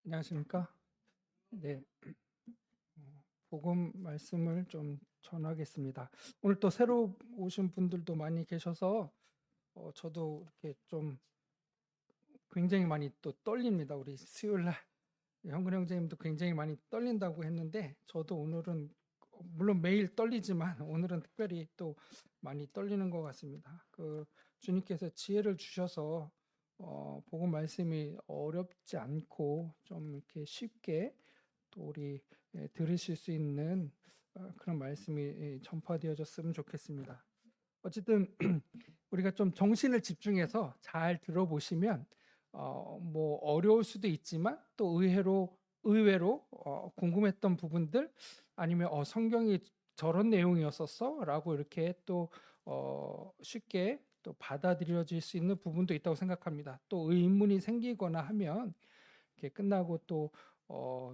안녕하십니까? 네, 복음 말씀을 좀 전하겠습니다. 오늘 또 새로 오신 분들도 많이 계셔서 저도 이렇게 좀 굉장히 많이 또 떨립니다. 우리 수요일 날 형근 형제님도 굉장히 많이 떨린다고 했는데 저도 오늘은 물론 매일 떨리지만 오늘은 특별히 또 많이 떨리는 것 같습니다. 주님께서 지혜를 주셔서 복음 말씀이 어렵지 않고 좀 이렇게 쉽게 또 우리 들으실 수 있는 그런 말씀이 전파되어졌으면 좋겠습니다. 어쨌든 우리가 좀 정신을 집중해서 잘 들어보시면 뭐 어려울 수도 있지만 또 의외로 궁금했던 부분들 아니면 성경이 저런 내용이었었어라고 이렇게 또 쉽게 또 받아들여질 수 있는 부분도 있다고 생각합니다. 또 의문이 생기거나 하면 이렇게 끝나고 또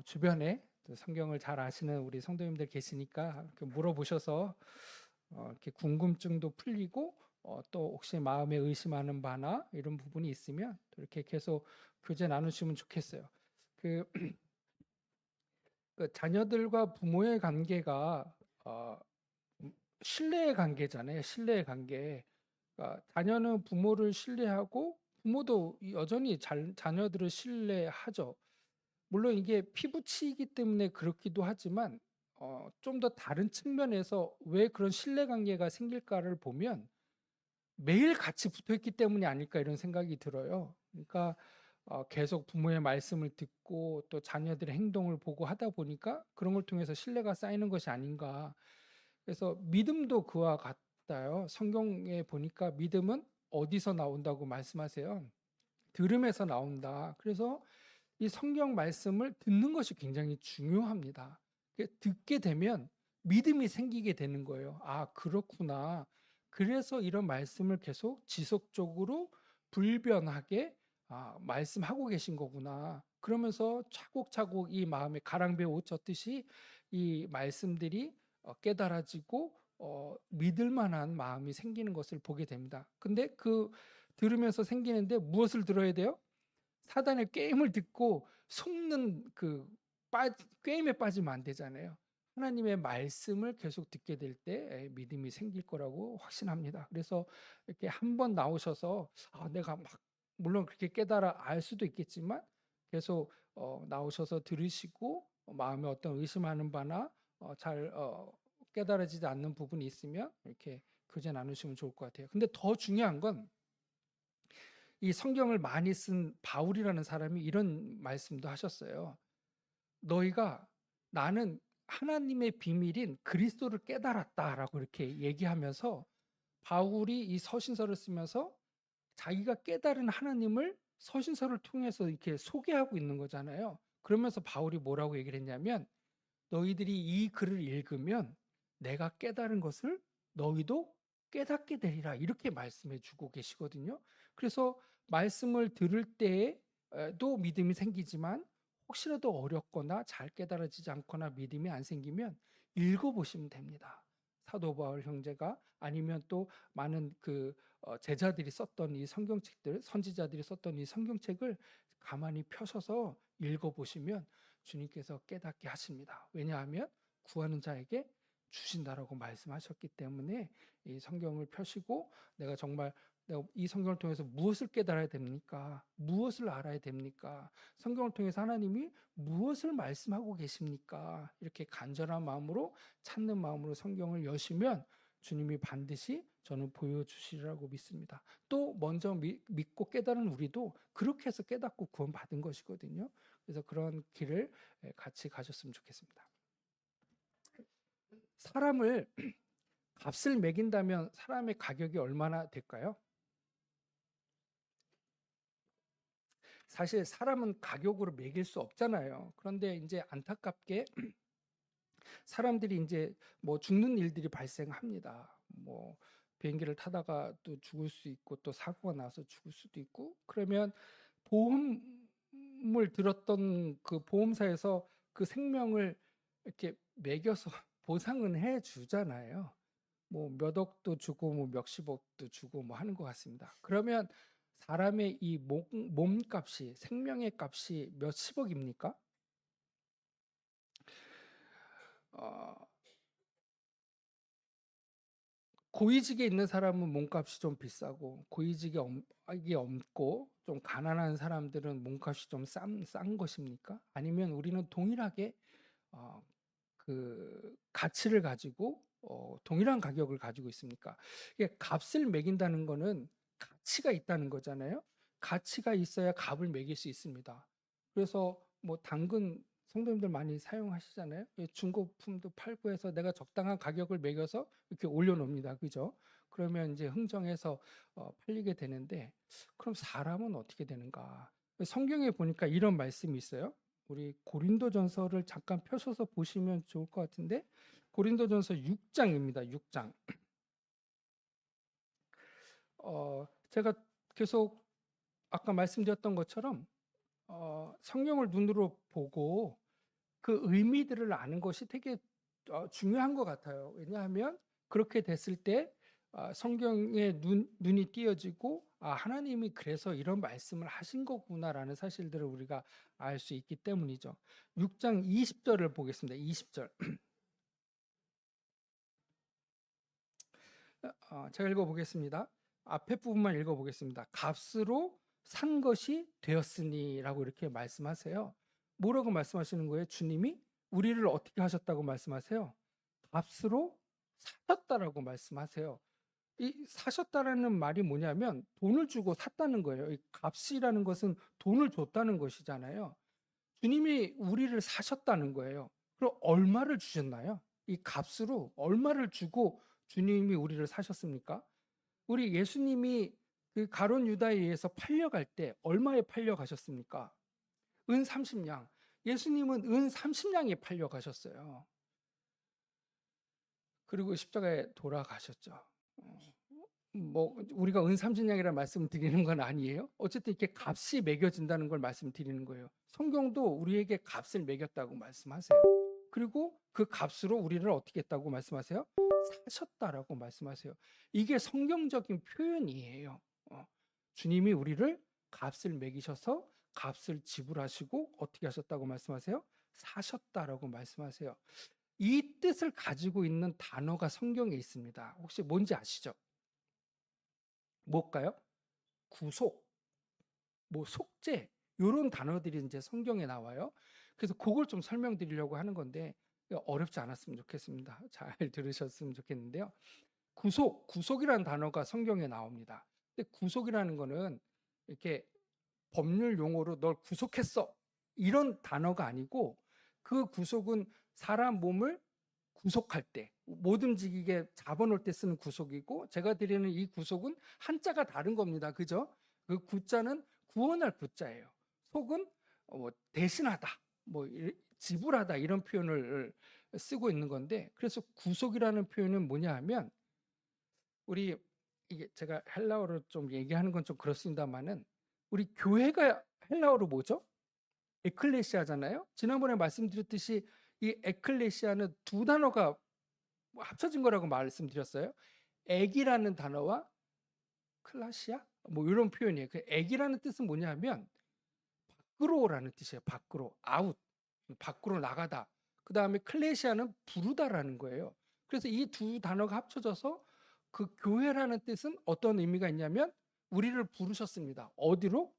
주변에 또 성경을 잘 아시는 우리 성도님들 계시니까 이렇게 물어보셔서 이렇게 궁금증도 풀리고 또 혹시 마음에 의심하는 바나 이런 부분이 있으면 또 이렇게 계속 교제 나누시면 좋겠어요. 그, 그 자녀들과 부모의 관계가 신뢰의 관계잖아요. 신뢰의 관계. 그러니까 자녀는 부모를 신뢰하고 부모도 여전히 자녀들을 신뢰하죠. 물론 이게 피부치이기 때문에 그렇기도 하지만 좀 더 다른 측면에서 왜 그런 신뢰관계가 생길까를 보면 매일 같이 붙어있기 때문이 아닐까 이런 생각이 들어요. 그러니까 계속 부모의 말씀을 듣고 또 자녀들의 행동을 보고 하다 보니까 그런 걸 통해서 신뢰가 쌓이는 것이 아닌가. 그래서 믿음도 그와 같아요. 성경에 보니까 믿음은 어디서 나온다고 말씀하세요? 들음에서 나온다. 그래서 이 성경 말씀을 듣는 것이 굉장히 중요합니다. 듣게 되면 믿음이 생기게 되는 거예요. 아, 그렇구나. 그래서 이런 말씀을 계속 지속적으로 불변하게 말씀하고 계신 거구나. 그러면서 차곡차곡 이 마음에 가랑비에 옷 젖듯이 이 말씀들이 깨달아지고 믿을 만한 마음이 생기는 것을 보게 됩니다. 근데 들으면서 생기는데 무엇을 들어야 돼요? 사단의 게임을 듣고 속는 게임에 빠지면 안 되잖아요. 하나님의 말씀을 계속 듣게 될 때 믿음이 생길 거라고 확신합니다. 그래서 이렇게 한번 나오셔서 내가 막 물론 그렇게 깨달아 알 수도 있겠지만 계속 나오셔서 들으시고 마음에 어떤 의심하는 바나 잘 깨달아지지 않는 부분이 있으면 이렇게 교제 나누시면 좋을 것 같아요. 근데 더 중요한 건 이 성경을 많이 쓴 바울이라는 사람이 이런 말씀도 하셨어요. 너희가 나는 하나님의 비밀인 그리스도를 깨달았다라고 이렇게 얘기하면서 바울이 이 서신서를 쓰면서 자기가 깨달은 하나님을 서신서를 통해서 이렇게 소개하고 있는 거잖아요. 그러면서 바울이 뭐라고 얘기를 했냐면 너희들이 이 글을 읽으면 내가 깨달은 것을 너희도 깨닫게 되리라 이렇게 말씀해 주고 계시거든요. 그래서 말씀을 들을 때에도 믿음이 생기지만 혹시라도 어렵거나 잘 깨달아지지 않거나 믿음이 안 생기면 읽어보시면 됩니다. 사도 바울 형제가 아니면 또 많은 제자들이 썼던 이 성경책들, 선지자들이 썼던 이 성경책을 가만히 펴셔서 읽어보시면 주님께서 깨닫게 하십니다. 왜냐하면 구하는 자에게 주신다라고 말씀하셨기 때문에 이 성경을 펴시고 내가 정말 내가 이 성경을 통해서 무엇을 깨달아야 됩니까? 무엇을 알아야 됩니까? 성경을 통해서 하나님이 무엇을 말씀하고 계십니까? 이렇게 간절한 마음으로 찾는 마음으로 성경을 여시면 주님이 반드시 저는 보여주시리라고 믿습니다. 또 먼저 믿고 깨달은 우리도 그렇게 해서 깨닫고 구원받은 것이거든요. 그래서 그런 길을 같이 가셨으면 좋겠습니다. 사람을 값을 매긴다면 사람의 가격이 얼마나 될까요? 사실 사람은 가격으로 매길 수 없잖아요. 그런데 이제 안타깝게 사람들이 이제 뭐 죽는 일들이 발생합니다. 뭐 비행기를 타다가 또 죽을 수 있고 또 사고가 나서 죽을 수도 있고 그러면 보험을 들었던 그 보험사에서 그 생명을 이렇게 매겨서 보상은 해 주잖아요. 뭐 몇 억도 주고 뭐 몇십억도 주고 뭐 하는 것 같습니다. 그러면 사람의 이 몸값이, 생명의 값이 몇십억입니까? 어, 고위직에 있는 사람은 몸값이 좀 비싸고 고위직이 없고 좀 가난한 사람들은 몸값이 좀 싼 것입니까? 아니면 우리는 동일하게 어, 그 가치를 가지고 동일한 가격을 가지고 있습니까? 이게 값을 매긴다는 거는 가치가 있다는 거잖아요. 가치가 있어야 값을 매길 수 있습니다. 그래서 뭐 당근 성도님들 많이 사용하시잖아요. 중고품도 팔고 해서 내가 적당한 가격을 매겨서 이렇게 올려놓습니다. 그죠? 그러면 이제 흥정해서 팔리게 되는데, 그럼 사람은 어떻게 되는가? 성경에 보니까 이런 말씀이 있어요. 우리 고린도전서를 잠깐 펴셔서 보시면 좋을 것 같은데, 고린도전서 6장입니다. 6장. 제가 계속 아까 말씀드렸던 것처럼 성경을 눈으로 보고 그 의미들을 아는 것이 되게 중요한 것 같아요. 왜냐하면 그렇게 됐을 때 성경에 눈이 띄어지고 하나님이 그래서 이런 말씀을 하신 거구나라는 사실들을 우리가 알 수 있기 때문이죠. 6장 20절을 보겠습니다. 20절. 제가 읽어보겠습니다. 앞에 부분만 읽어보겠습니다. 값으로 산 것이 되었으니라고 이렇게 말씀하세요. 뭐라고 말씀하시는 거예요? 주님이 우리를 어떻게 하셨다고 말씀하세요? 값으로 사셨다라고 말씀하세요. 이 사셨다라는 말이 뭐냐면 돈을 주고 샀다는 거예요. 이 값이라는 것은 돈을 줬다는 것이잖아요. 주님이 우리를 사셨다는 거예요. 그럼 얼마를 주셨나요? 이 값으로 얼마를 주고 주님이 우리를 사셨습니까? 우리 예수님이 그 가론 유다에 의해서 팔려갈 때 얼마에 팔려가셨습니까? 은 30냥. 예수님은 은 30냥에 팔려가셨어요. 그리고 십자가에 돌아가셨죠. 뭐 우리가 은 30냥이라는 말씀 드리는 건 아니에요. 어쨌든 이렇게 값이 매겨진다는 걸 말씀드리는 거예요. 성경도 우리에게 값을 매겼다고 말씀하세요. 그리고 그 값으로 우리를 어떻게 했다고 말씀하세요? 사셨다라고 말씀하세요. 이게 성경적인 표현이에요. 주님이 우리를 값을 매기셔서 값을 지불하시고 어떻게 하셨다고 말씀하세요? 사셨다라고 말씀하세요. 이 뜻을 가지고 있는 단어가 성경에 있습니다. 혹시 뭔지 아시죠? 뭘까요? 구속, 뭐 속죄, 이런 단어들이 이제 성경에 나와요. 그래서 그걸 좀 설명드리려고 하는 건데 어렵지 않았으면 좋겠습니다. 잘 들으셨으면 좋겠는데요. 구속이라는 단어가 성경에 나옵니다. 근데 구속이라는 거는 이렇게 법률 용어로 널 구속했어 이런 단어가 아니고, 그 구속은 사람 몸을 구속할 때, 못 움직이게 잡아놓을 때 쓰는 구속이고, 제가 드리는 이 구속은 한자가 다른 겁니다. 그죠? 그 구자는 구원할 구자예요. 속은 대신하다, 뭐 지불하다 이런 표현을 쓰고 있는 건데, 그래서 구속이라는 표현은 뭐냐 하면, 우리 이게 제가 헬라어로 좀 얘기하는 건 좀 그렇습니다만은, 우리 교회가 헬라어로 뭐죠? 에클레시아잖아요. 지난번에 말씀드렸듯이 이 에클레시아는 두 단어가 합쳐진 거라고 말씀드렸어요. 액이라는 단어와 클라시아 뭐 이런 표현이에요. 그 액이라는 뜻은 뭐냐면 밖으로라는 뜻이에요. 밖으로, 아웃, 밖으로 나가다. 그 다음에 클레시아는 부르다라는 거예요. 그래서 이 두 단어가 합쳐져서 그 교회라는 뜻은 어떤 의미가 있냐면 우리를 부르셨습니다. 어디로?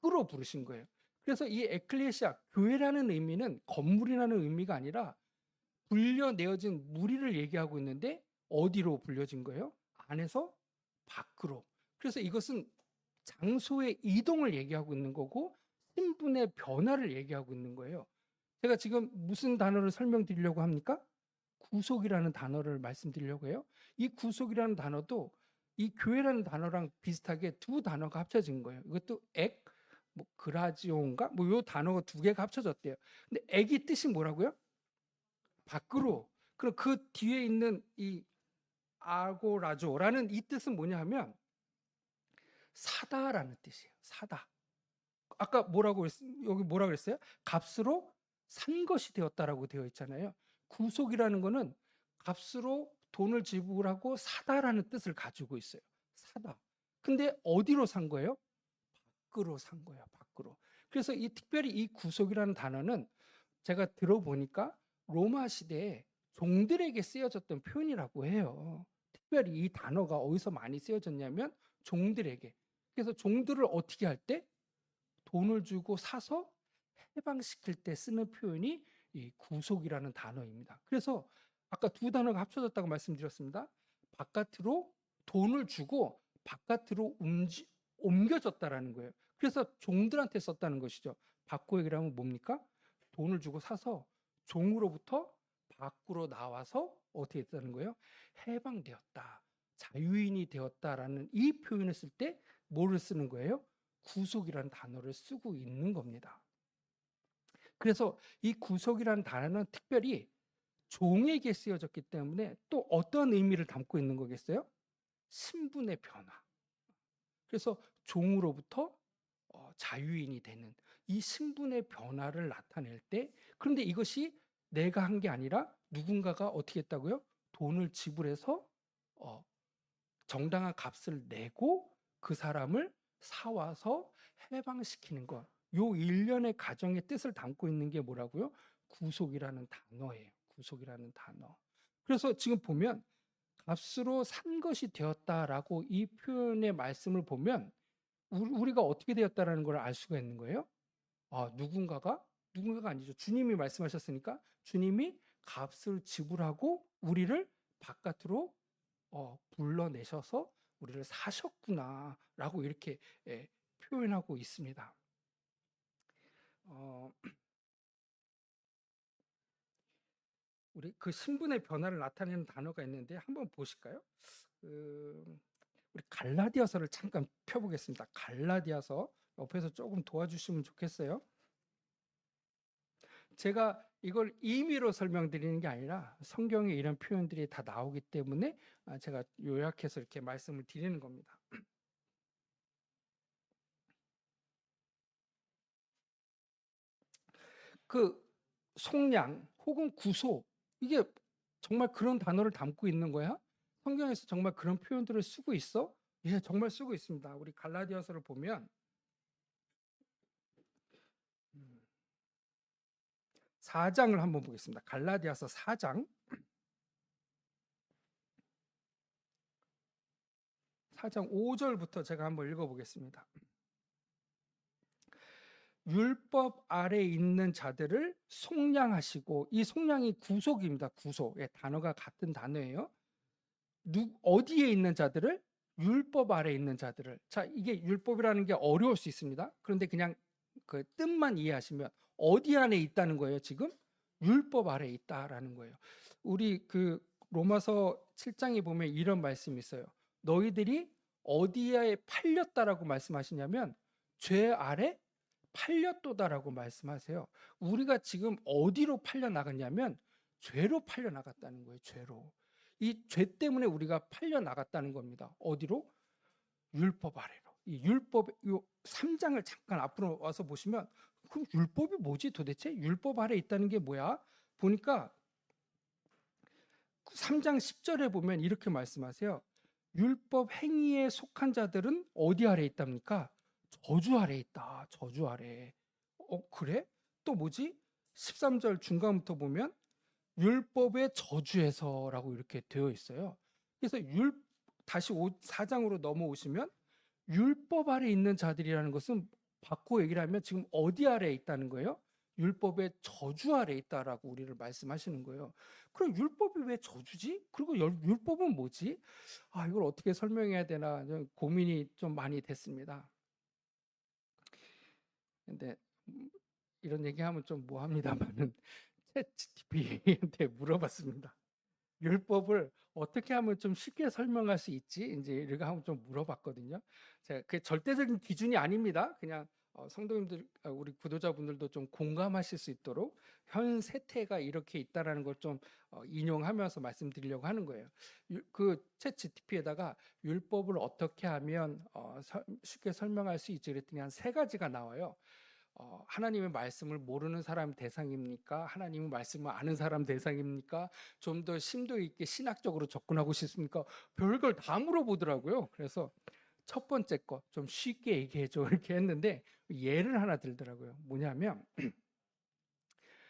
밖으로 부르신 거예요. 그래서 이 에클레시아, 교회라는 의미는 건물이라는 의미가 아니라 불려내어진 무리를 얘기하고 있는데 어디로 불려진 거예요? 안에서 밖으로. 그래서 이것은 장소의 이동을 얘기하고 있는 거고 신분의 변화를 얘기하고 있는 거예요. 제가 지금 무슨 단어를 설명드리려고 합니까? 구속이라는 단어를 말씀드리려고 해요. 이 구속이라는 단어도 이 교회라는 단어랑 비슷하게 두 단어가 합쳐진 거예요. 이것도 액, 뭐 그라지오인가? 뭐 요 단어가 두 개가 합쳐졌대요. 근데 액이 뜻이 뭐라고요? 밖으로. 그럼 그 뒤에 있는 이 아고라조라는 이 뜻은 뭐냐 하면 사다라는 뜻이에요. 사다. 아까 여기 뭐라 그랬어요? 값으로 산 것이 되었다라고 되어 있잖아요. 구속이라는 거는 값으로 돈을 지불하고 사다라는 뜻을 가지고 있어요. 사다. 근데 어디로 산 거예요? 밖으로 산 거예요. 밖으로. 그래서 이 특별히 이 구속이라는 단어는 제가 들어보니까 로마 시대에 종들에게 쓰여졌던 표현이라고 해요. 특별히 이 단어가 어디서 많이 쓰여졌냐면 종들에게. 그래서 종들을 어떻게 할 때? 돈을 주고 사서 해방시킬 때 쓰는 표현이 이 구속이라는 단어입니다. 그래서 아까 두 단어가 합쳐졌다고 말씀드렸습니다. 바깥으로 돈을 주고 바깥으로 옮겨졌다라는 거예요. 그래서 종들한테 썼다는 것이죠. 바꾸기라면 뭡니까? 돈을 주고 사서 종으로부터 밖으로 나와서 어떻게 됐다는 거예요? 해방되었다. 자유인이 되었다라는 이 표현을 쓸 때 뭐를 쓰는 거예요? 구속이라는 단어를 쓰고 있는 겁니다. 그래서 이 구속이라는 단어는 특별히 종에게 쓰여졌기 때문에 또 어떤 의미를 담고 있는 거겠어요? 신분의 변화. 그래서 종으로부터 자유인이 되는 이 신분의 변화를 나타낼 때, 그런데 이것이 내가 한 게 아니라 누군가가 어떻게 했다고요? 돈을 지불해서 정당한 값을 내고 그 사람을 사와서 해방시키는 것. 요 일련의 가정의 뜻을 담고 있는 게 뭐라고요? 구속이라는 단어예요. 구속이라는 단어. 그래서 지금 보면 값으로 산 것이 되었다라고 이 표현의 말씀을 보면 우리가 어떻게 되었다라는 걸 알 수가 있는 거예요. 누군가가 아니죠. 주님이 말씀하셨으니까 주님이 값을 지불하고 우리를 바깥으로 불러내셔서 우리를 사셨구나라고 이렇게 표현하고 있습니다. 우리 그 신분의 변화를 나타내는 단어가 있는데 한번 보실까요? 우리 갈라디아서를 잠깐 펴보겠습니다. 갈라디아서 옆에서 조금 도와주시면 좋겠어요. 제가 이걸 임의로 설명드리는 게 아니라 성경에 이런 표현들이 다 나오기 때문에 제가 요약해서 이렇게 말씀을 드리는 겁니다. 그 속량 혹은 구속, 이게 정말 그런 단어를 담고 있는 거야? 성경에서 정말 그런 표현들을 쓰고 있어? 예, 정말 쓰고 있습니다. 우리 갈라디아서를 보면 4장을 한번 보겠습니다. 갈라디아서 4장 5절부터 제가 한번 읽어보겠습니다. 율법 아래 있는 자들을 속량하시고, 이 속량이 구속입니다. 구속. 예, 단어가 같은 단어예요. 어디에 있는 자들을? 율법 아래 있는 자들을. 자, 이게 율법이라는 게 어려울 수 있습니다. 그런데 그냥 그 뜻만 이해하시면 어디 안에 있다는 거예요, 지금? 율법 아래 있다라는 거예요. 우리 그 로마서 7장에 보면 이런 말씀이 있어요. 너희들이 어디에 팔렸다라고 말씀하시냐면 죄 아래 팔렸도다라고 말씀하세요. 우리가 지금 어디로 팔려 나갔냐면 죄로 팔려 나갔다는 거예요. 죄로. 이 죄 때문에 우리가 팔려 나갔다는 겁니다. 어디로? 율법 아래로. 이 율법 요 3장을 잠깐 앞으로 와서 보시면 그럼 율법이 뭐지 도대체? 율법 아래 있다는 게 뭐야? 보니까 3장 10절에 보면 이렇게 말씀하세요. 율법 행위에 속한 자들은 어디 아래 있답니까? 저주 아래 있다. 저주 아래. 그래? 또 뭐지? 13절 중간부터 보면 율법의 저주에서라고 이렇게 되어 있어요. 그래서 다시 4장으로 넘어오시면 율법 아래 있는 자들이라는 것은 바꿔 얘기를 하면 지금 어디 아래 있다는 거예요? 율법의 저주 아래 있다라고 우리를 말씀하시는 거예요. 그럼 율법이 왜 저주지? 그리고 율법은 뭐지? 이걸 어떻게 설명해야 되나 고민이 좀 많이 됐습니다. 근데 이런 얘기하면 좀 뭐합니다만은 챗GPT한테 물어봤습니다. 율법을 어떻게 하면 좀 쉽게 설명할 수 있지? 이제 이렇게 하면 좀 물어봤거든요. 제가 그 절대적인 기준이 아닙니다. 그냥 성도님들, 우리 구독자분들도 좀 공감하실 수 있도록 현 세태가 이렇게 있다라는 걸 좀 인용하면서 말씀드리려고 하는 거예요. 그 챗GPT에다가 율법을 어떻게 하면 쉽게 설명할 수 있지? 그랬더니 한 3가지가 나와요. 하나님의 말씀을 모르는 사람 대상입니까? 하나님의 말씀을 아는 사람 대상입니까? 좀 더 심도 있게 신학적으로 접근하고 싶습니까? 별걸 다 물어보더라고요. 그래서 첫 번째 거 좀 쉽게 얘기해 줘 이렇게 했는데 예를 하나 들더라고요. 뭐냐면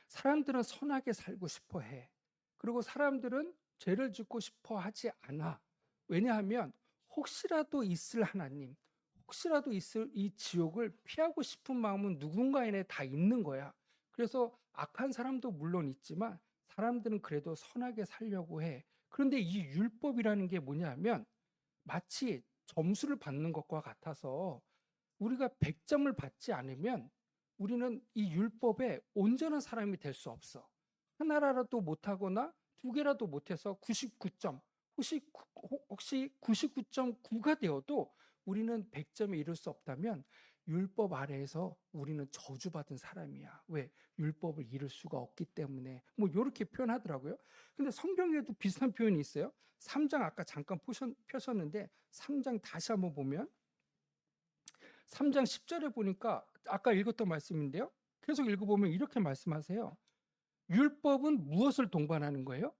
사람들은 선하게 살고 싶어 해. 그리고 사람들은 죄를 짓고 싶어 하지 않아. 왜냐하면 혹시라도 있을 하나님, 혹시라도 있을 이 지옥을 피하고 싶은 마음은 누군가에 다 있는 거야. 그래서 악한 사람도 물론 있지만 사람들은 그래도 선하게 살려고 해. 그런데 이 율법이라는 게 뭐냐면 마치 점수를 받는 것과 같아서 우리가 100점을 받지 않으면 우리는 이 율법에 온전한 사람이 될 수 없어. 하나라도 못하거나 두 개라도 못해서 99점, 혹시 99.9가 되어도 우리는 100점에 이를 수 없다면 율법 아래에서 우리는 저주받은 사람이야. 왜? 율법을 이룰 수가 없기 때문에. 뭐 이렇게 표현하더라고요. 근데 성경에도 비슷한 표현이 있어요. 3장 아까 잠깐 펴셨는데 3장 다시 한번 보면 3장 10절에 보니까 아까 읽었던 말씀인데요. 계속 읽어보면 이렇게 말씀하세요. 율법은 무엇을 동반하는 거예요?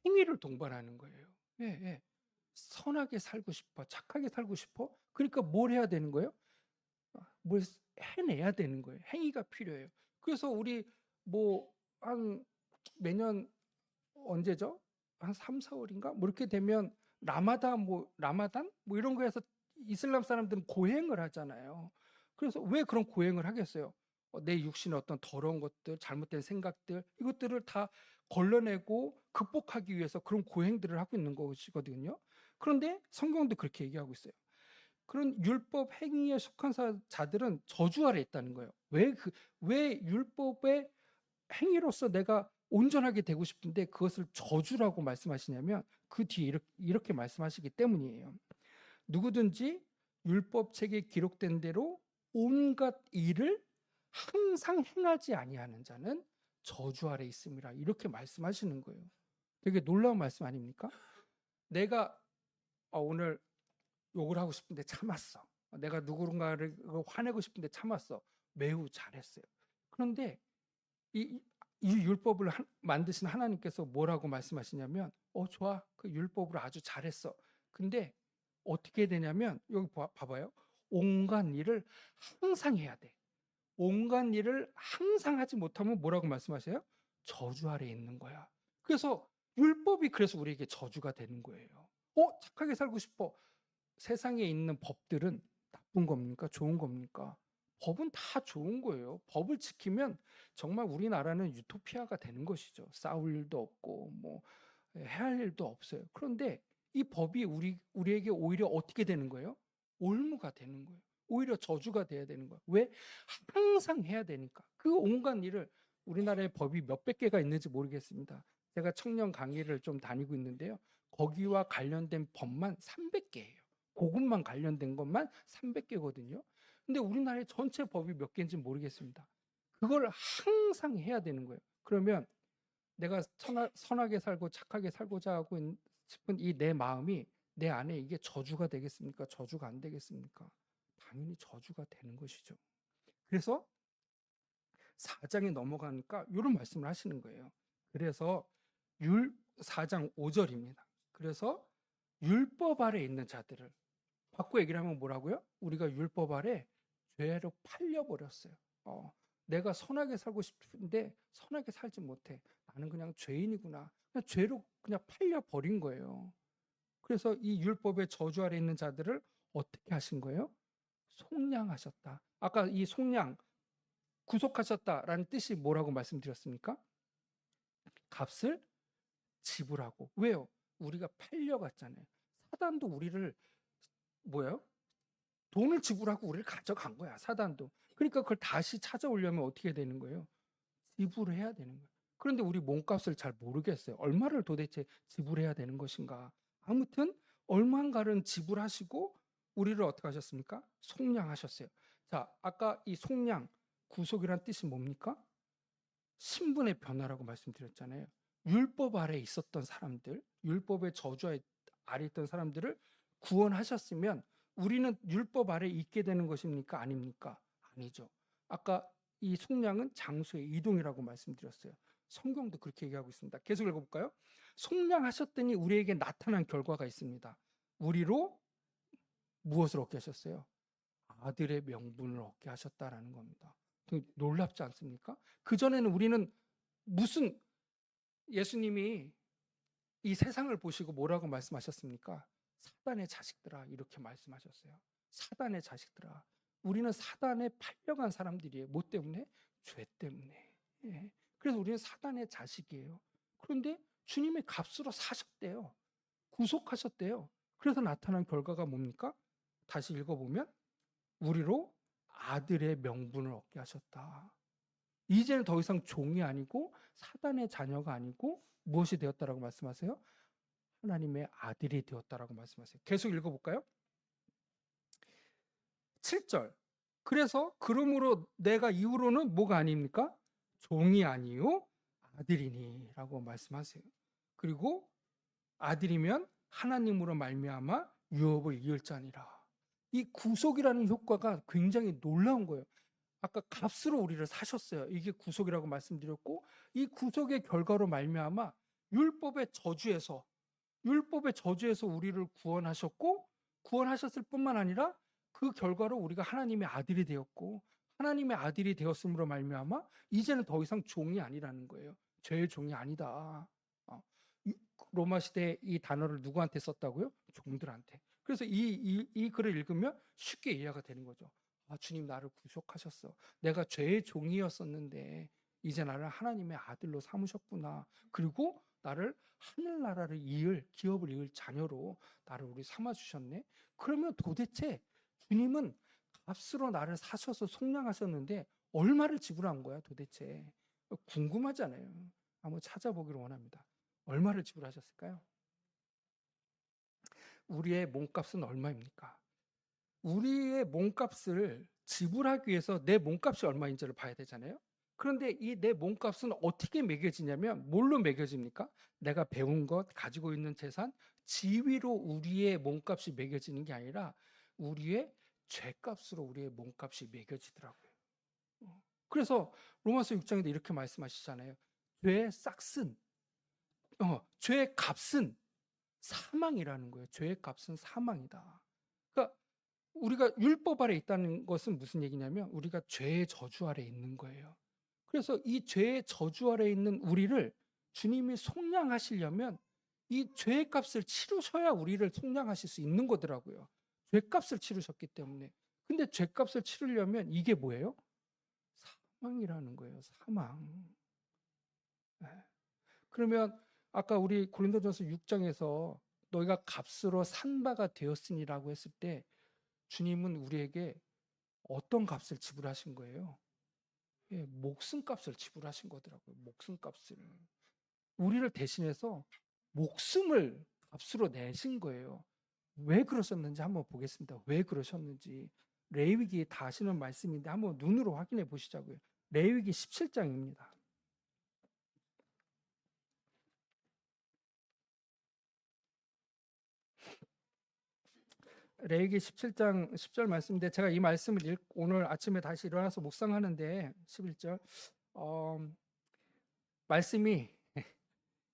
행위를 동반하는 거예요. 예, 예. 선하게 살고 싶어, 착하게 살고 싶어? 그러니까 뭘 해야 되는 거예요? 뭘 해내야 되는 거예요. 행위가 필요해요. 그래서 우리 뭐 한 매년 언제죠? 한 3, 4월인가? 뭐 이렇게 되면 라마단 뭐 이런 거에서 이슬람 사람들은 고행을 하잖아요. 그래서 왜 그런 고행을 하겠어요? 내 육신의 어떤 더러운 것들, 잘못된 생각들 이것들을 다 걸러내고 극복하기 위해서 그런 고행들을 하고 있는 것이거든요. 그런데 성경도 그렇게 얘기하고 있어요. 그런 율법 행위에 속한 자들은 저주 아래 있다는 거예요. 왜 율법의 행위로서 내가 온전하게 되고 싶은데 그것을 저주라고 말씀하시냐면 그 뒤에 이렇게 말씀하시기 때문이에요. 누구든지 율법책에 기록된 대로 온갖 일을 항상 행하지 아니하는 자는 저주 아래 있음이라 이렇게 말씀하시는 거예요. 되게 놀라운 말씀 아닙니까? 내가 오늘 욕을 하고 싶은데 참았어. 내가 누군가를 화내고 싶은데 참았어. 매우 잘했어요. 그런데 이, 이 율법을 만드신 하나님께서 뭐라고 말씀하시냐면 좋아. 그 율법으로 아주 잘했어. 근데 어떻게 되냐면 여기 봐봐요. 온갖 일을 항상 해야 돼. 온갖 일을 항상 하지 못하면 뭐라고 말씀하세요? 저주 아래 있는 거야. 그래서 율법이 그래서 우리에게 저주가 되는 거예요. 착하게 살고 싶어. 세상에 있는 법들은 나쁜 겁니까? 좋은 겁니까? 법은 다 좋은 거예요. 법을 지키면 정말 우리나라는 유토피아가 되는 것이죠. 싸울 일도 없고 뭐 해야 할 일도 없어요. 그런데 이 법이 우리에게 오히려 어떻게 되는 거예요? 올무가 되는 거예요. 오히려 저주가 돼야 되는 거예요. 왜? 항상 해야 되니까. 그 온갖 일을 우리나라에 법이 몇백 개가 있는지 모르겠습니다. 제가 청년 강의를 좀 다니고 있는데요. 거기와 관련된 법만 300개예요. 그것만 관련된 것만 300개거든요. 근데 우리나라의 전체 법이 몇 개인지 모르겠습니다. 그걸 항상 해야 되는 거예요. 그러면 내가 선하게 살고 착하게 살고자 하고 싶은 이 내 마음이 내 안에 이게 저주가 되겠습니까? 저주가 안 되겠습니까? 당연히 저주가 되는 것이죠. 그래서 4장에 넘어가니까 이런 말씀을 하시는 거예요. 그래서 4장 5절입니다. 그래서 율법 아래 있는 자들을 바꿔 얘기를 하면 뭐라고요? 우리가 율법 아래 죄로 팔려버렸어요. 내가 선하게 살고 싶은데 선하게 살지 못해. 나는 그냥 죄인이구나. 그냥 죄로 그냥 팔려버린 거예요. 그래서 이 율법의 저주 아래 있는 자들을 어떻게 하신 거예요? 속량하셨다. 아까 이 속량, 구속하셨다라는 뜻이 뭐라고 말씀드렸습니까? 값을 지불하고. 왜요? 우리가 팔려갔잖아요. 사단도 우리를 뭐예요? 돈을 지불하고 우리를 가져간 거야, 사단도. 그러니까 그걸 다시 찾아오려면 어떻게 되는 거예요? 지불을 해야 되는 거예요. 그런데 우리 몸값을 잘 모르겠어요. 얼마를 도대체 지불해야 되는 것인가? 아무튼 얼마인가를 지불하시고 우리를 어떻게 하셨습니까? 속량하셨어요. 자, 아까 이 속량, 구속이란 뜻이 뭡니까? 신분의 변화라고 말씀드렸잖아요. 율법 아래 있었던 사람들, 율법의 저주 아래 있던 사람들을 구원하셨으면 우리는 율법 아래 있게 되는 것입니까? 아닙니까? 아니죠. 아까 이 속량은 장소의 이동이라고 말씀드렸어요. 성경도 그렇게 얘기하고 있습니다. 계속 읽어볼까요? 속량하셨더니 우리에게 나타난 결과가 있습니다. 우리로 무엇을 얻게 하셨어요? 아들의 명분을 얻게 하셨다라는 겁니다. 놀랍지 않습니까? 그전에는 우리는 무슨 예수님이 이 세상을 보시고 뭐라고 말씀하셨습니까? 사단의 자식들아 이렇게 말씀하셨어요. 사단의 자식들아. 우리는 사단에 팔려간 사람들이에요. 뭐 때문에? 죄 때문에. 예. 그래서 우리는 사단의 자식이에요. 그런데 주님의 값으로 사셨대요. 구속하셨대요. 그래서 나타난 결과가 뭡니까? 다시 읽어보면 우리로 아들의 명분을 얻게 하셨다. 이제는 더 이상 종이 아니고 사단의 자녀가 아니고 무엇이 되었다라고 말씀하세요? 하나님의 아들이 되었다라고 말씀하세요. 계속 읽어볼까요? 7절. 그래서 그러므로 내가 이후로는 뭐가 아닙니까? 종이 아니요 아들이니 라고 말씀하세요. 그리고 아들이면 하나님으로 말미암아 유업을 이을 자니라. 이 구속이라는 효과가 굉장히 놀라운 거예요. 아까 값으로 우리를 사셨어요. 이게 구속이라고 말씀드렸고 이 구속의 결과로 말미암아 율법의 저주에서 우리를 구원하셨고 구원하셨을 뿐만 아니라 그 결과로 우리가 하나님의 아들이 되었고 하나님의 아들이 되었음으로 말미암아 이제는 더 이상 종이 아니라는 거예요. 죄의 종이 아니다. 로마 시대 이 단어를 누구한테 썼다고요? 종들한테. 그래서 이 글을 읽으면 쉽게 이해가 되는 거죠. 아, 주님 나를 구속하셨어. 내가 죄의 종이었었는데 이제 나를 하나님의 아들로 삼으셨구나. 그리고 나를 하늘나라를 기업을 이을 자녀로 나를 우리 삼아주셨네. 그러면 도대체 주님은 값으로 나를 사셔서 속량하셨는데 얼마를 지불한 거야 도대체? 궁금하잖아요. 한번 찾아보기를 원합니다. 얼마를 지불하셨을까요? 우리의 몸값은 얼마입니까? 우리의 몸값을 지불하기 위해서 내 몸값이 얼마인지를 봐야 되잖아요. 그런데 이 내 몸값은 어떻게 매겨지냐면 뭘로 매겨집니까? 내가 배운 것, 가지고 있는 재산, 지위로 우리의 몸값이 매겨지는 게 아니라 우리의 죄값으로 우리의 몸값이 매겨지더라고요. 그래서 로마서 6장에도 이렇게 말씀하시잖아요. 죄의 싹슨, 죄의 값은 사망이라는 거예요. 죄의 값은 사망이다. 그러니까 우리가 율법 아래 있다는 것은 무슨 얘기냐면 우리가 죄의 저주 아래 있는 거예요. 그래서 이 죄의 저주 아래 있는 우리를 주님이 속량하시려면 이 죄의 값을 치르셔야 우리를 속량하실 수 있는 거더라고요. 죄값을 치르셨기 때문에. 근데 죄값을 치르려면 이게 뭐예요? 사망이라는 거예요. 사망. 네. 그러면 아까 우리 고린도전서 6장에서 너희가 값으로 산 바가 되었으니라고 했을 때 주님은 우리에게 어떤 값을 지불하신 거예요? 예, 목숨값을 지불하신 거더라고요. 목숨값을. 우리를 대신해서 목숨을 값으로 내신 거예요. 왜 그러셨는지 한번 보겠습니다. 왜 그러셨는지. 레위기에 다 하시는 말씀인데 한번 눈으로 확인해 보시자고요. 레위기 17장입니다. 레위기 17장 10절 말씀인데 제가 이 말씀을 오늘 아침에 다시 일어나서 묵상하는데 11절 말씀이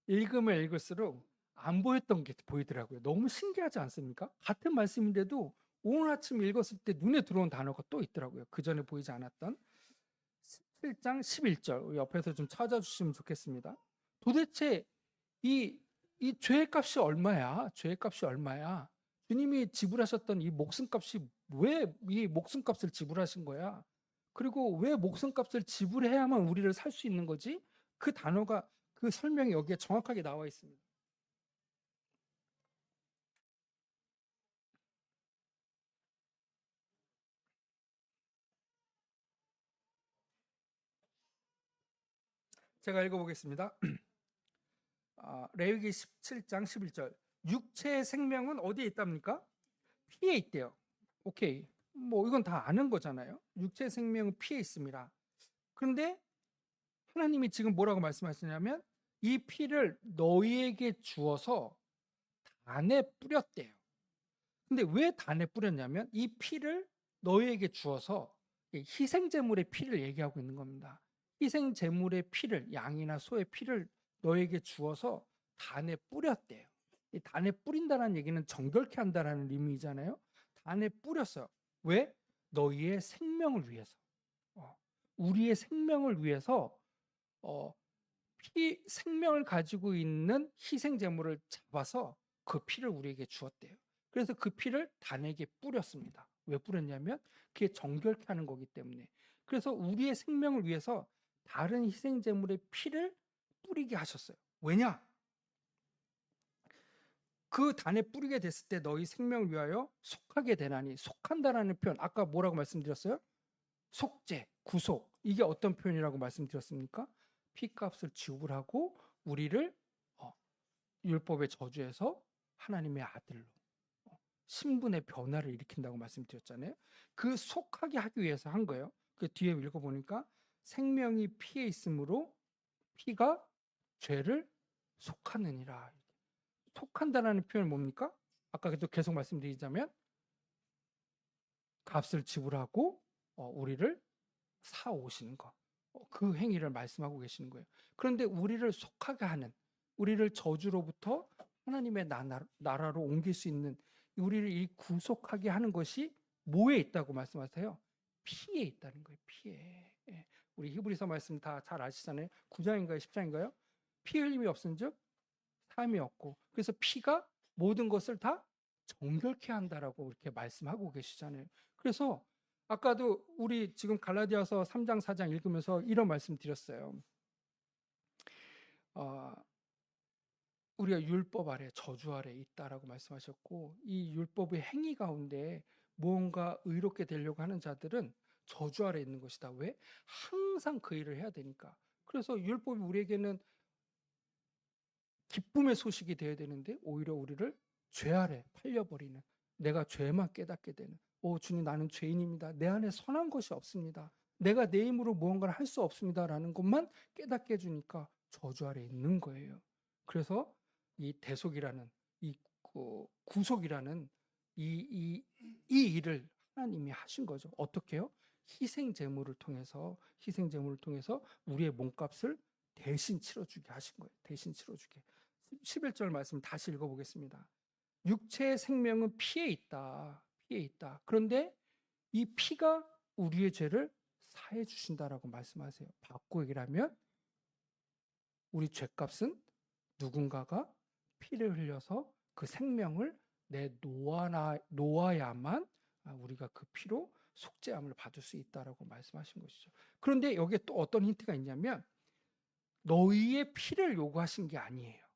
읽으면 읽을수록 안 보였던 게 보이더라고요. 너무 신기하지 않습니까? 같은 말씀인데도 오늘 아침 읽었을 때 눈에 들어온 단어가 또 있더라고요. 그 전에 보이지 않았던 17장 11절 옆에서 좀 찾아주시면 좋겠습니다. 도대체 이 죄의 값이 얼마야? 죄의 값이 얼마야? 주님이 지불하셨던 이 목숨값이 왜 이 목숨값을 지불하신 거야? 그리고 왜 목숨값을 지불해야만 우리를 살 수 있는 거지? 그 단어가 그 설명이 여기에 정확하게 나와 있습니다. 제가 읽어보겠습니다. 레위기 17장 11절. 육체의 생명은 어디에 있답니까? 피에 있대요. 오케이. 뭐 이건 다 아는 거잖아요. 육체의 생명은 피에 있습니다. 그런데 하나님이 지금 뭐라고 말씀하시냐면 이 피를 너희에게 주어서 단에 뿌렸대요. 근데 왜 단에 뿌렸냐면 이 피를 너희에게 주어서 희생제물의 피를 얘기하고 있는 겁니다. 희생제물의 피를 양이나 소의 피를 너희에게 주어서 단에 뿌렸대요. 이 단에 뿌린다는 얘기는 정결케 한다라는 의미잖아요. 단에 뿌렸어요. 왜? 너희의 생명을 위해서. 우리의 생명을 위해서 생명을 가지고 있는 희생 제물을 잡아서 그 피를 우리에게 주었대요. 그래서 그 피를 단에게 뿌렸습니다. 왜 뿌렸냐면 그게 정결케 하는 거기 때문에. 그래서 우리의 생명을 위해서 다른 희생 제물의 피를 뿌리게 하셨어요. 왜냐? 그 단에 뿌리게 됐을 때 너희 생명을 위하여 속하게 되나니. 속한다라는 표현, 아까 뭐라고 말씀드렸어요? 속죄, 구속. 이게 어떤 표현이라고 말씀드렸습니까? 피값을 지불하고 우리를 율법의 저주에서 하나님의 아들로 신분의 변화를 일으킨다고 말씀드렸잖아요. 그 속하게 하기 위해서 한 거예요. 그 뒤에 읽어보니까 생명이 피에 있으므로 피가 죄를 속하느니라. 속한다라는 표현은 뭡니까? 아까 계속 말씀드리자면 값을 지불하고 우리를 사오시는 거. 그 행위를 말씀하고 계시는 거예요. 그런데 우리를 속하게 하는, 우리를 저주로부터 하나님의 나라로 옮길 수 있는, 우리를 이 구속하게 하는 것이 뭐에 있다고 말씀하세요? 피에 있다는 거예요. 피에. 예. 우리 히브리서 말씀 다 잘 아시잖아요. 9장인가요? 10장인가요? 피 흘림이 없은즉 삶이 없고, 그래서 피가 모든 것을 다 정결케 한다라고 이렇게 말씀하고 계시잖아요. 그래서 아까도 우리 지금 갈라디아서 3장 4장 읽으면서 이런 말씀 드렸어요. 우리가 율법 아래 저주 아래 있다라고 말씀하셨고, 이 율법의 행위 가운데 무언가 의롭게 되려고 하는 자들은 저주 아래 있는 것이다. 왜? 항상 그 일을 해야 되니까. 그래서 율법이 우리에게는 기쁨의 소식이 되어야 되는데 오히려 우리를 죄 아래 팔려버리는, 내가 죄만 깨닫게 되는, 주님 나는 죄인입니다. 내 안에 선한 것이 없습니다. 내가 내 힘으로 무언가를 할 수 없습니다라는 것만 깨닫게 해주니까 저주 아래 있는 거예요. 그래서 이 대속이라는, 이 구속이라는 이 일을 하나님이 하신 거죠. 어떻게 해요? 희생 제물을 통해서 우리의 몸값을 대신 치러주게 하신 거예요. 대신 치러주게. 11절 말씀 다시 읽어보겠습니다. 육체의 생명은 피에 있다. 피에 있다. 그런데 이 피가 우리의 죄를 사해 주신다라고 말씀하세요. 바꿔 얘기를 하면 우리 죄값은 누군가가 피를 흘려서 그 생명을 놓아야만 우리가 그 피로 속죄함을 받을 수 있다라고 말씀하신 것이죠. 그런데 여기에 또 어떤 힌트가 있냐면 너희의 피를 요구하신 게 아니에요.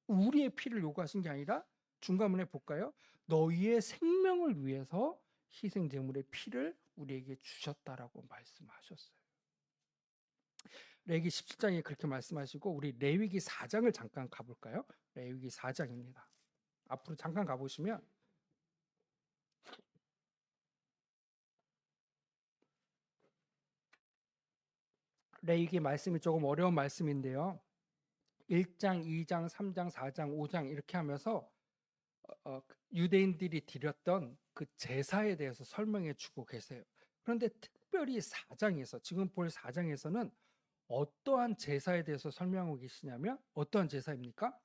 우리의 피를 요구하신 게 아니라 중간문에 볼까요? 너희의 생명을 위해서 희생 제물의 피를 우리에게 주셨다라고 말씀하셨어요. 레위기 17장에 그렇게 말씀하시고 우리 레위기 4장을 잠깐 가볼까요? 레위기 4장입니다. 앞으로 잠깐 가보시면 레위기 말씀이 조금 어려운 말씀인데요. 1장, 2장, 3장, 4장, 5장 이렇게 하면서 유대인들이 드렸던 그 제사에 대해서 설명해 주고 계세요. 그런데 특별히 4장에서, 지금 볼 4장에서는 어떠한 제사에 대해서 설명하고 계시냐면 어떠한 제사입니까?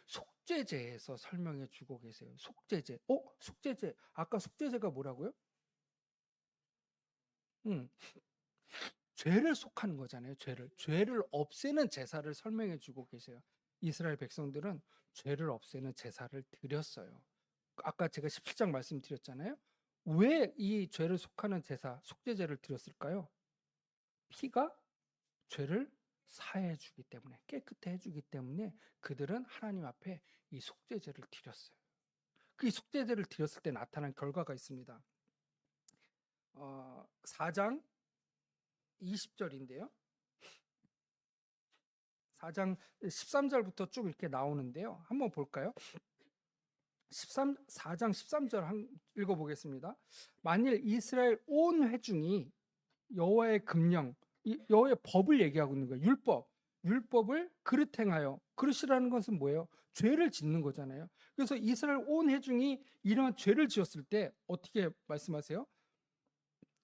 속죄제에서 설명해 주고 계세요. 속죄제. 속죄제. 아까 속죄제가 뭐라고요? 죄를 속하는 거잖아요. 죄를 없애는 제사를 설명해 주고 계세요. 이스라엘 백성들은 죄를 없애는 제사를 드렸어요. 아까 제가 17장 말씀드렸잖아요. 왜 이 죄를 속하는 제사, 속죄제를 드렸을까요? 피가 죄를 사해 주기 때문에, 깨끗해 주기 때문에 그들은 하나님 앞에 이 속죄제를 드렸어요. 그 속죄제를 드렸을 때 나타난 결과가 있습니다. 4장 20절인데요. 4장 13절부터 쭉 이렇게 나오는데요. 한번 볼까요? 4장 13절 읽어보겠습니다. 만일 이스라엘 온 회중이 여호와의 금령, 여호와의 법을 얘기하고 있는 거예요. 율법을 그릇 행하여, 그릇이라는 것은 뭐예요? 죄를 짓는 거잖아요. 그래서 이스라엘 온 회중이 이러한 죄를 지었을 때 어떻게 말씀하세요?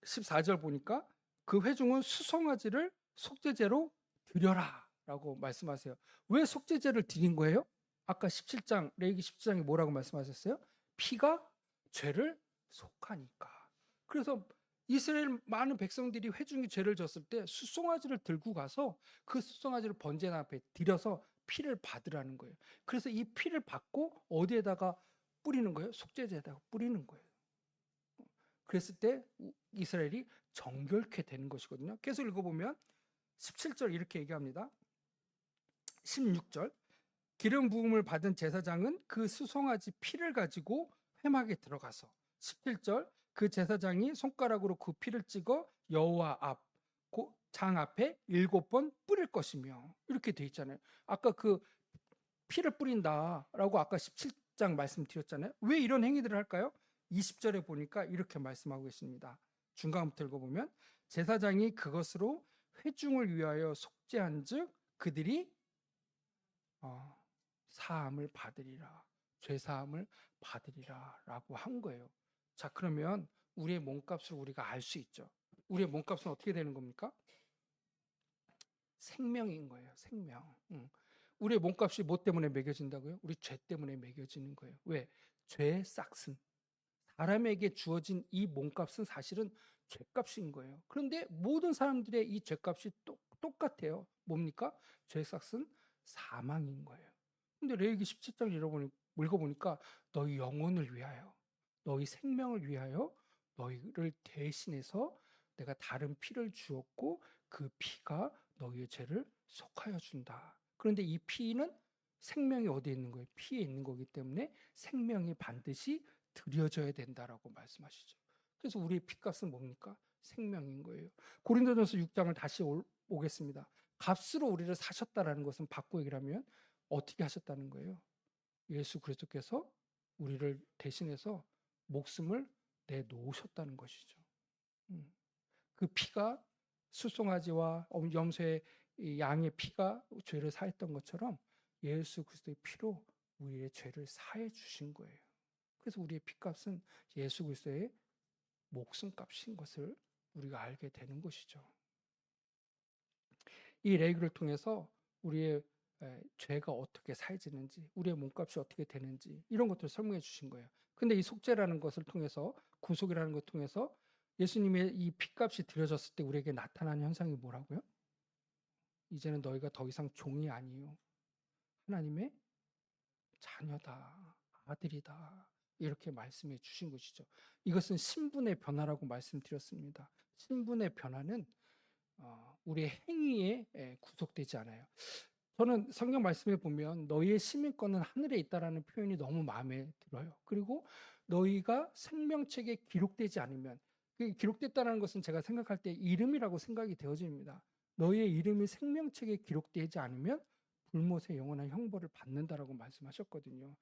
14절 보니까 그 회중은 수송아지를 속죄제로 드려라 라고 말씀하세요. 왜 속죄제를 드린 거예요? 아까 17장, 레위기 17장에 뭐라고 말씀하셨어요? 피가 죄를 속하니까. 그래서 이스라엘 많은 백성들이 회중이 죄를 졌을 때 숫송아지를 들고 가서 그 숫송아지를 번제단 앞에 들여서 피를 받으라는 거예요. 그래서 이 피를 받고 어디에다가 뿌리는 거예요? 속죄제에다가 뿌리는 거예요. 그랬을 때 이스라엘이 정결케 되는 것이거든요. 계속 읽어보면 17절 이렇게 얘기합니다. 16절 기름 부음을 받은 제사장은 그 수송아지 피를 가지고 회막에 들어가서 17절 그 제사장이 손가락으로 그 피를 찍어 여호와 앞 장 앞에 7번 뿌릴 것이며 이렇게 돼 있잖아요. 아까 그 피를 뿌린다라고 아까 17장 말씀드렸잖아요. 왜 이런 행위들을 할까요? 20절에 보니까 이렇게 말씀하고 있습니다. 중간부터 읽어보면 제사장이 그것으로 회중을 위하여 속죄한즉 그들이 사함을 받으리라, 죄사함을 받으리라라고 한 거예요. 자, 그러면 우리의 몸값을 우리가 알 수 있죠. 우리의 몸값은 어떻게 되는 겁니까? 생명인 거예요. 생명. 우리의 몸값이 뭐 때문에 매겨진다고요? 우리 죄 때문에 매겨지는 거예요. 왜? 죄의 싹슨. 사람에게 주어진 이 몸값은 사실은 죄값인 거예요. 그런데 모든 사람들의 이 죄값이 똑같아요. 뭡니까? 죄의 싹슨 사망인 거예요. 근데 레위기 17장 읽어보니까 너희 영혼을 위하여, 너희 생명을 위하여 너희를 대신해서 내가 다른 피를 주었고 그 피가 너희의 죄를 속하여 준다. 그런데 이 피는 생명이 어디에 있는 거예요? 피에 있는 거기 때문에 생명이 반드시 드려져야 된다라고 말씀하시죠. 그래서 우리의 피값은 뭡니까? 생명인 거예요. 고린도전서 6장을 다시 오겠습니다. 값으로 우리를 사셨다라는 것은 바꿔 얘기를 하면 어떻게 하셨다는 거예요? 예수 그리스도께서 우리를 대신해서 목숨을 내놓으셨다는 것이죠. 그 피가 수송아지와 염소의 양의 피가 죄를 사했던 것처럼 예수 그리스도의 피로 우리의 죄를 사해 주신 거예요. 그래서 우리의 피값은 예수 그리스도의 목숨값인 것을 우리가 알게 되는 것이죠. 이 레위기를 통해서 우리의 죄가 어떻게 사해지는지, 우리의 몸값이 어떻게 되는지 이런 것들을 설명해 주신 거예요. 근데 이 속죄라는 것을 통해서, 구속이라는 것을 통해서 예수님의 이 피값이 드려졌을 때 우리에게 나타나는 현상이 뭐라고요? 이제는 너희가 더 이상 종이 아니요 하나님의 자녀다, 아들이다, 이렇게 말씀해 주신 것이죠. 이것은 신분의 변화라고 말씀드렸습니다. 신분의 변화는 우리의 행위에 구속되지 않아요. 저는 성경 말씀에 보면 너희의 시민권은 하늘에 있다라는 표현이 너무 마음에 들어요. 그리고 너희가 생명책에 기록되지 않으면, 기록됐다는 것은 제가 생각할 때 이름이라고 생각이 되어집니다. 너희의 이름이 생명책에 기록되지 않으면 불못의 영원한 형벌을 받는다라고 말씀하셨거든요.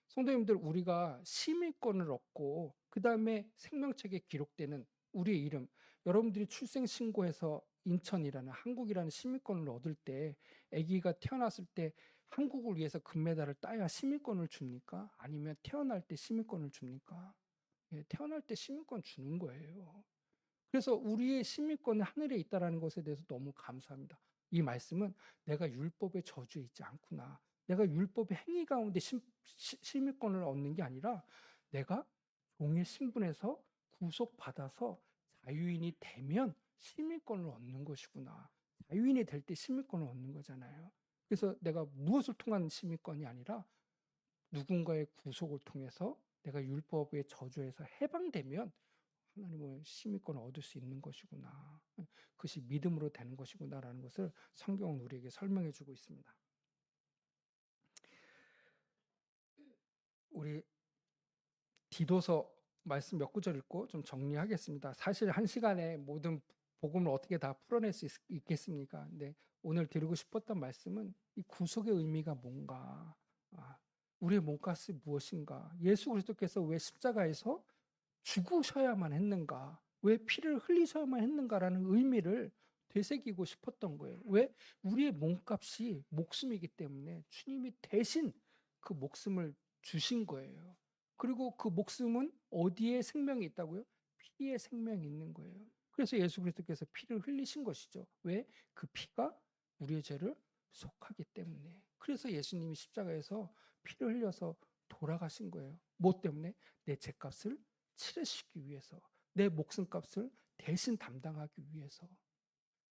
성도님들, 우리가 시민권을 얻고 그 다음에 생명책에 기록되는 우리의 이름, 여러분들이 출생신고에서 인천이라는 한국이라는 시민권을 얻을 때 아기가 태어났을 때 한국을 위해서 금메달을 따야 시민권을 줍니까? 아니면 태어날 때 시민권을 줍니까? 예, 태어날 때 시민권 주는 거예요. 그래서 우리의 시민권은 하늘에 있다는 것에 대해서 너무 감사합니다. 이 말씀은 내가 율법의 저주에 있지 않구나. 내가 율법의 행위 가운데 시민권을 얻는 게 아니라 내가 종의 신분에서 구속받아서 자유인이 되면 시민권을 얻는 것이구나. 자유인이 될 때 시민권을 얻는 거잖아요. 그래서 내가 무엇을 통한 시민권이 아니라 누군가의 구속을 통해서 내가 율법의 저주에서 해방되면 하나님의 시민권을 얻을 수 있는 것이구나. 그것이 믿음으로 되는 것이구나라는 것을 성경은 우리에게 설명해 주고 있습니다. 우리 디도서 말씀 몇 구절 읽고 좀 정리하겠습니다. 사실 한 시간에 모든 복음을 어떻게 다 풀어낼 수 있겠습니까? 근데 오늘 드리고 싶었던 말씀은 이 구속의 의미가 뭔가, 우리의 몸값이 무엇인가, 예수 그리스도께서 왜 십자가에서 죽으셔야만 했는가, 왜 피를 흘리셔야만 했는가라는 의미를 되새기고 싶었던 거예요. 왜? 우리의 몸값이 목숨이기 때문에 주님이 대신 그 목숨을 주신 거예요. 그리고 그 목숨은 어디에 생명이 있다고요? 피에 생명이 있는 거예요. 그래서 예수 그리스도께서 피를 흘리신 것이죠. 왜? 그 피가 우리의 죄를 속하기 때문에. 그래서 예수님이 십자가에서 피를 흘려서 돌아가신 거예요. 뭐 때문에? 내 죄값을 치르시기 위해서, 내 목숨값을 대신 담당하기 위해서.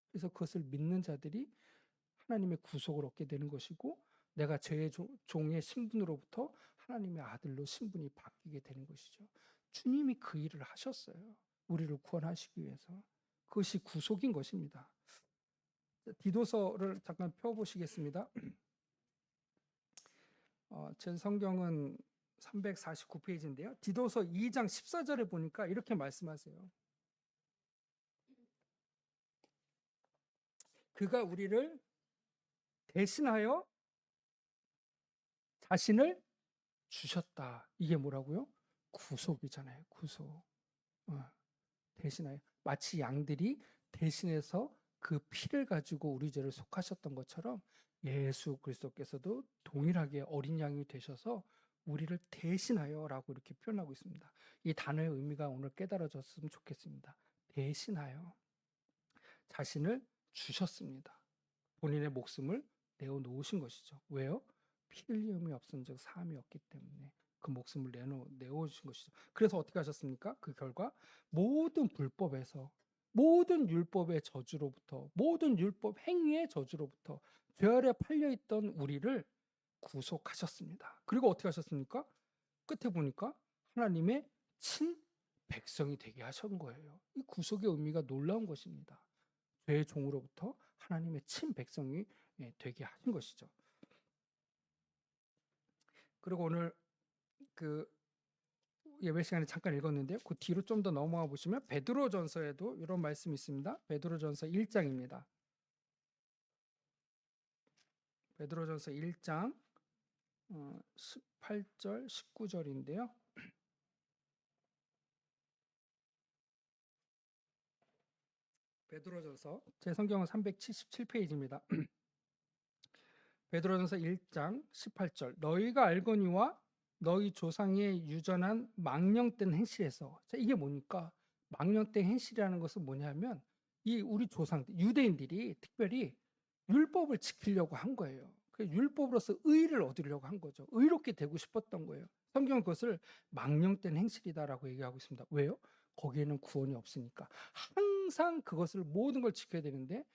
그래서 그것을 믿는 자들이 하나님의 구속을 얻게 되는 것이고, 내가 죄의 종의 신분으로부터 하나님의 아들로 신분이 바뀌게 되는 것이죠. 주님이 그 일을 하셨어요. 우리를 구원하시기 위해서. 그것이 구속인 것입니다. 디도서를 잠깐 펴보시겠습니다. 제 성경은 349페이지인데요. 디도서 2장 14절에 보니까 이렇게 말씀하세요. 그가 우리를 대신하여 자신을 주셨다. 이게 뭐라고요? 구속이잖아요. 구속. 대신하여. 마치 양들이 대신해서 그 피를 가지고 우리 죄를 속하셨던 것처럼 예수 그리스도께서도 동일하게 어린 양이 되셔서 우리를 대신하여라고 이렇게 표현하고 있습니다. 이 단어의 의미가 오늘 깨달아졌으면 좋겠습니다. 대신하여 자신을 주셨습니다. 본인의 목숨을 내어놓으신 것이죠. 왜요? 피 흘림이 없은즉 사함이 없기 때문에 그 목숨을 내어주신 것이죠. 그래서 어떻게 하셨습니까? 그 결과 모든 불법에서, 모든 율법의 저주로부터, 모든 율법 행위의 저주로부터 죄 아래 팔려있던 우리를 구속하셨습니다. 그리고 어떻게 하셨습니까? 끝에 보니까 하나님의 친 백성이 되게 하신 거예요. 이 구속의 의미가 놀라운 것입니다. 죄의 종으로부터 하나님의 친 백성이 되게 하신 것이죠. 그리고 오늘 그 예배 시간에 잠깐 읽었는데요. 그 뒤로 좀 더 넘어가 보시면 베드로전서에도 이런 말씀이 있습니다. 베드로전서 1장입니다. 베드로전서 1장 18절, 19절인데요. 베드로전서 제 성경은 377페이지입니다. 베드로전서 1장 18절 너희가 알거니와 너희 조상의 유전한 망령된 행실에서. 자, 이게 뭐니까? 망령된 행실이라는 것은 뭐냐면 이 우리 조상들 유대인들이 특별히 율법을 지키려고 한 거예요. 그 율법으로서 의를 얻으려고 한 거죠. 의롭게 되고 싶었던 거예요. 성경은 그것을 망령된 행실이다라고 얘기하고 있습니다. 왜요? 거기에는 구원이 없으니까. 항상 그것을 모든 걸 지켜야 되는데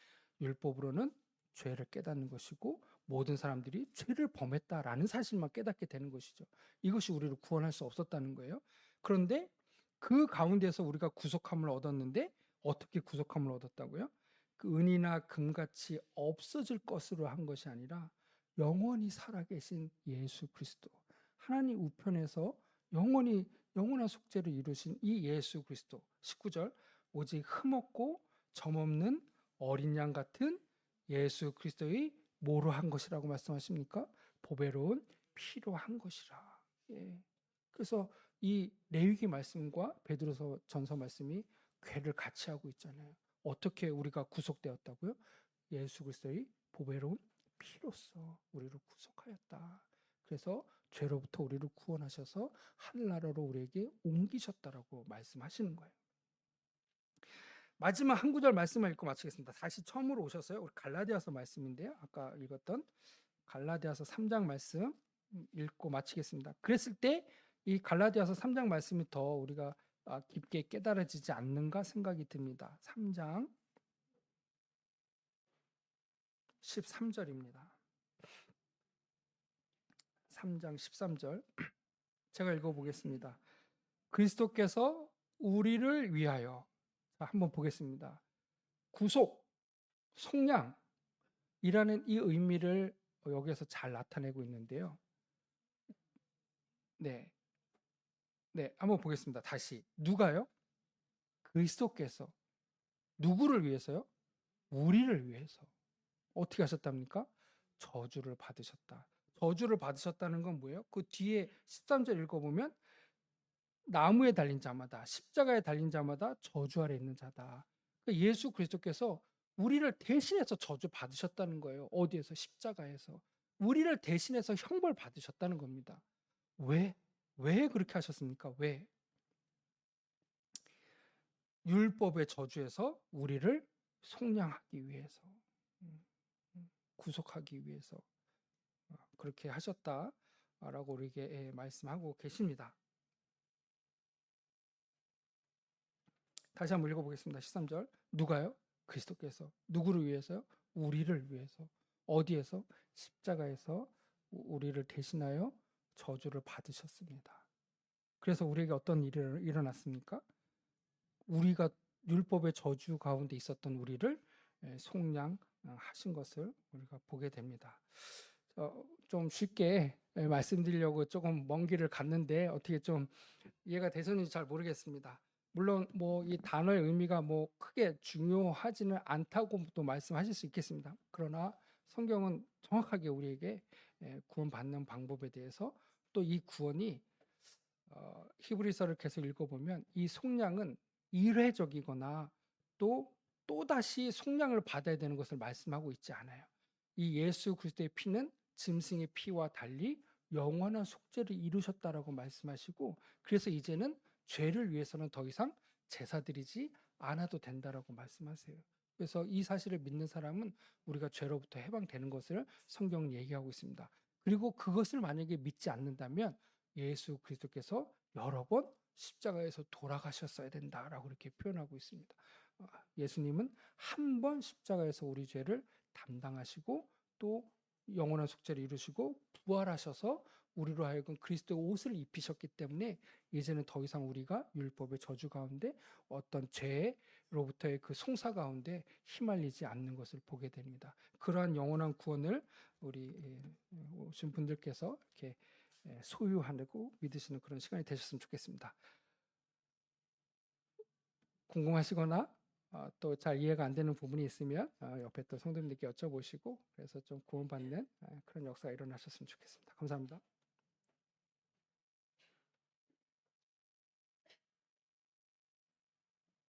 율법으로는 죄를 깨닫는 것이고 모든 사람들이 죄를 범했다라는 사실만 깨닫게 되는 것이죠. 이것이 우리를 구원할 수 없었다는 거예요. 그런데 그 가운데서 우리가 구속함을 얻었는데 어떻게 구속함을 얻었다고요? 그 은이나 금같이 없어질 것으로 한 것이 아니라 영원히 살아계신 예수 그리스도, 하나님 우편에서 영원한 속죄를 이루신 이 예수 그리스도. 19절 오직 흠없고 점없는 어린 양 같은 예수 그리스도의 뭐로 한 것이라고 말씀하십니까? 보배로운 피로 한 것이라. 예. 그래서 이 레위기 말씀과 베드로서 전서 말씀이 궤를 같이 하고 있잖아요. 어떻게 우리가 구속되었다고요? 예수 그리스도의 보배로운 피로써 우리를 구속하였다. 그래서 죄로부터 우리를 구원하셔서 하늘나라로 우리에게 옮기셨다라고 말씀하시는 거예요. 마지막 한 구절 말씀을 읽고 마치겠습니다. 다시 처음으로 오셨어요. 우리 갈라디아서 말씀인데요. 아까 읽었던 갈라디아서 3장 말씀 읽고 마치겠습니다. 그랬을 때 이 갈라디아서 3장 말씀이 더 우리가 깊게 깨달아지지 않는가 생각이 듭니다. 3장 13절입니다. 3장 13절 제가 읽어보겠습니다. 그리스도께서 우리를 위하여, 한번 보겠습니다. 구속, 속량이라는 이 의미를 여기에서 잘 나타내고 있는데요. 네, 한번 보겠습니다. 다시. 누가요? 그리스도께서. 누구를 위해서요? 우리를 위해서. 어떻게 하셨답니까? 저주를 받으셨다. 저주를 받으셨다는 건 뭐예요? 그 뒤에 13절 읽어보면 나무에 달린 자마다, 십자가에 달린 자마다 저주 아래 있는 자다. 그러니까 예수 그리스도께서 우리를 대신해서 저주 받으셨다는 거예요. 어디에서? 십자가에서. 우리를 대신해서 형벌 받으셨다는 겁니다. 왜 그렇게 하셨습니까? 왜? 율법의 저주에서 우리를 속량하기 위해서, 구속하기 위해서 그렇게 하셨다. 라고 우리에게 말씀하고 계십니다. 다시 한번 읽어보겠습니다. 13절. 누가요? 그리스도께서. 누구를 위해서요? 우리를 위해서. 어디에서? 십자가에서 우리를 대신하여 저주를 받으셨습니다. 그래서 우리에게 어떤 일이 일어났습니까? 우리가 율법의 저주 가운데 있었던 우리를 속량하신 것을 우리가 보게 됩니다. 좀 쉽게 말씀드리려고 조금 먼 길을 갔는데 어떻게 좀 이해가 되셨는지 잘 모르겠습니다. 물론 뭐 이 단어의 의미가 뭐 크게 중요하지는 않다고 또 말씀하실 수 있겠습니다. 그러나 성경은 정확하게 우리에게 구원받는 방법에 대해서 또 이 구원이 히브리서를 계속 읽어보면 이 속량은 일회적이거나 또다시 속량을 받아야 되는 것을 말씀하고 있지 않아요. 이 예수 그리스도의 피는 짐승의 피와 달리 영원한 속죄를 이루셨다라고 말씀하시고, 그래서 이제는 죄를 위해서는 더 이상 제사 드리지 않아도 된다라고 말씀하세요. 그래서 이 사실을 믿는 사람은 우리가 죄로부터 해방되는 것을 성경은 얘기하고 있습니다. 그리고 그것을 만약에 믿지 않는다면 예수 그리스도께서 여러 번 십자가에서 돌아가셨어야 된다라고 이렇게 표현하고 있습니다. 예수님은 한 번 십자가에서 우리 죄를 담당하시고 또 영원한 속죄를 이루시고 부활하셔서 우리로 하여금 그리스도의 옷을 입히셨기 때문에 이제는 더 이상 우리가 율법의 저주 가운데 어떤 죄로부터의 그 송사 가운데 휘말리지 않는 것을 보게 됩니다. 그러한 영원한 구원을 우리 오신 분들께서 이렇게 소유하고 믿으시는 그런 시간이 되셨으면 좋겠습니다. 궁금하시거나 또 잘 이해가 안 되는 부분이 있으면 옆에 또 성도님들께 여쭤보시고 그래서 좀 구원받는 그런 역사가 일어나셨으면 좋겠습니다. 감사합니다.